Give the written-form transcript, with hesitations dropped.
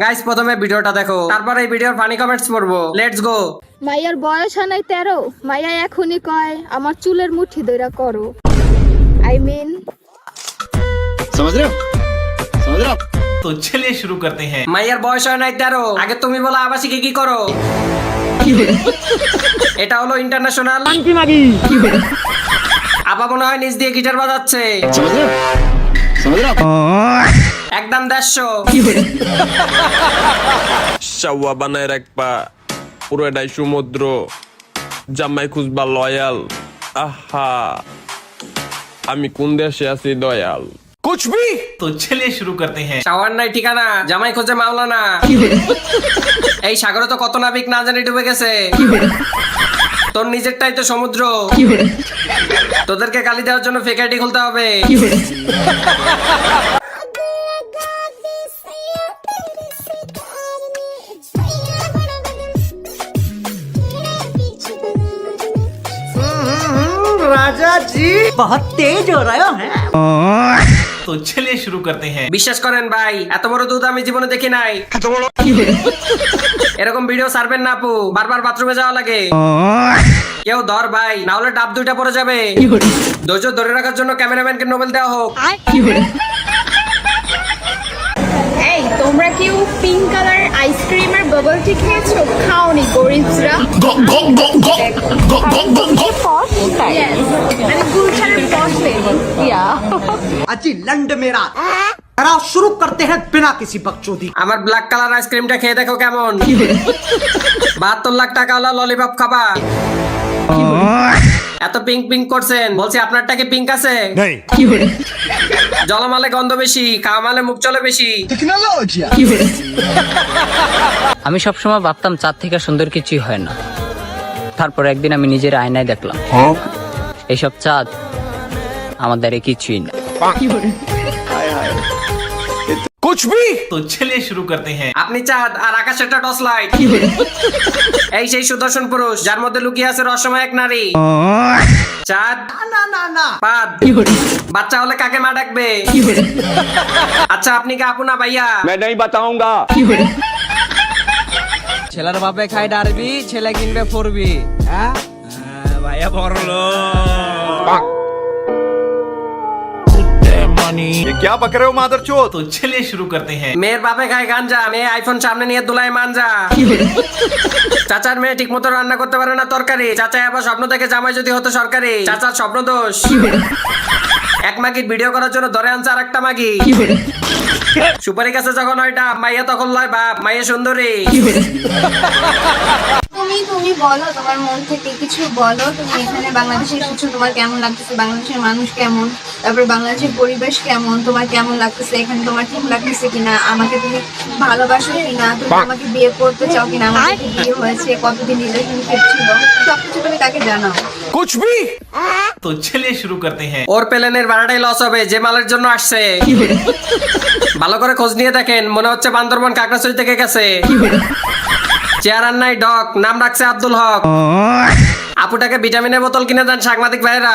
Guys প্রথমে ভিডিওটা দেখো, তারপর এই ভিডিওর ফানি কমেন্টস পড়বো। Let's go. মাইয়ার বয়স হয় নাই 13, মাইয়া এখনই কয় আমার চুলের মুঠি ধইরা করো। আই মিন समझ रहे हो समझ रहे हो तो चलिए शुरू करते हैं। মাইয়ার বয়স হয় নাই 13, আগে তুমি বলো আবাসিকে কি করো। এটা হলো ইন্টারন্যাশনাল। আপা মনে হয় নিজ দিয়ে গিটার বাজাচ্ছে। समझ रहे हो একদম 150। শাওয়া বানায় রাখবা পুরোটাই সমুদ্র জামাই খুঁজবা লয়াল আহা আমি কোন দেশে আছি দয়াল कुछ भी तो चलिए शुरू करते हैं। শাওয়ার নাই ঠিকানা, জামাই খোঁজে মাওলানা। এই সাগরে তো কত নাবিক না জানি ডুবে গেছে। তোর নিজেরটাই তো সমুদ্র। তোদেরকে গালি দেওয়ার জন্য ফেক আইডি খুলতে হবে। बहुत तेज हो रहे हो हैं। तो चलिए शुरू करते हैं। বিশ্বাস করেন ভাই, এত বড় দুধ আমি জীবনে দেখি নাই। এরকম ভিডিও ছাড়বেন না আপু, বারবার বাথরুমে যাওয়া লাগে। কেউ ধর ভাই, না হলে ডাব দুইটা পড়ে যাবে। ধৈর্য ধরে রাখার জন্য ক্যামেরাম্যানকে নোবেল দেওয়া হোক। এই তোমরা কেউ পিঙ্ক কালার আইসক্রিমের বাবল টি খেয়েছো? খাওনি গরিবরা? মানে গুলশানের পশ লেডি। ইয়া अजी लंड मेरा कराओ शुरू करते हैं बिना किसी बकचोदी। আমার ব্ল্যাক কালার আইসক্রিমটা খেয়ে দেখো কেমন। 72 লাখ টাকা হলো ললিপপ খাবা। এত পিঙ্ক পিঙ্ক করছেন, বলছি আপনারটা কি পিঙ্ক আছে? জলমালে গন্ধ বেশি, খাওয়ামালে মুখ চলে বেশি। আমি সবসময় ভাবতাম চাঁদ থেকে সুন্দর কিছুই হয় না। তারপর একদিন আমি নিজের আয়নায় দেখলাম এইসব চাঁদ আমার দ্বারা কিছুই না। कुछ भी तो चलिए शुरू करते हैं। আপনি চাঁদ আর আকাশেরটা টর্চ লাইট। এই সেই সুদর্শন পুরুষ যার মধ্যে লুকিয়ে আছে রহস্যময় এক নারী। চাঁদ ना ना ना পাদ বাচ্চা হলে কাকে মা ডাকবে? আচ্ছা আপনি কি আপু না ভাইয়া? मैं नहीं बताऊंगा ছেলের বাপে খায় ডারবি, ছেলে কিনবে ফোরবি। भाइया बोलो। ये क्या बक रहे हो मादरचोद तो चलिए शुरू करते हैं। মেয়ের বাপে খায় গাঞ্জা, মেয়ে আইফোন সামনে নিয়ে দুলাই মানজা। চাচার মেয়ে ঠিক মতো রান্না করতে পারে না তরকারি, চাচা আবার স্বপ্ন থেকে জামাই যদি হতো সরকারি। চাচার স্বপ্ন দোষ। এক মাগির ভিডিও করার জন্য ধরে আনছে আর একটা মাগি। সুপারি কাছে যখন ওইটা মাইয়া তখন লয় বাপ, মাইয়া সুন্দরী। তুমি বলো তোমার মন থেকে কিছু বলো। তুমি এখানে বাংলাদেশে এসেছো, তোমার কেমন লাগতেছে? বাংলাদেশের মানুষ কেমন? তারপর বাংলাদেশের পরিবেশ কেমন? তোমার কেমন লাগতেছে? এখানে তোমার ঠিক লাগতেছে কিনা? আমাকে তুমি ভালোবাসো কিনা? তুমি আমাকে বিয়ে করতে চাও কিনা? আমার কি বিয়ে হয়েছে? কতদিন রিলেশনশিপ ছিল? সবকিছু তুমি তাকে জানাও। कुछ भी तो चलिए शुरू करते हैं। ওর প্লেনের ভাড়াটাই লস হবে যে মালের জন্য আসছে। ভালো করে খোঁজ নিয়ে দেখেন, মনে হচ্ছে বান্দরবন কাকড়াছড়ি থেকে গেছে। চেয়ার আর নাই ডক, নাম রাখছে আব্দুল হক। আপুটাকে ভিটামিনের বোতল কিনে দেন সাংবাদিক ভাইরা।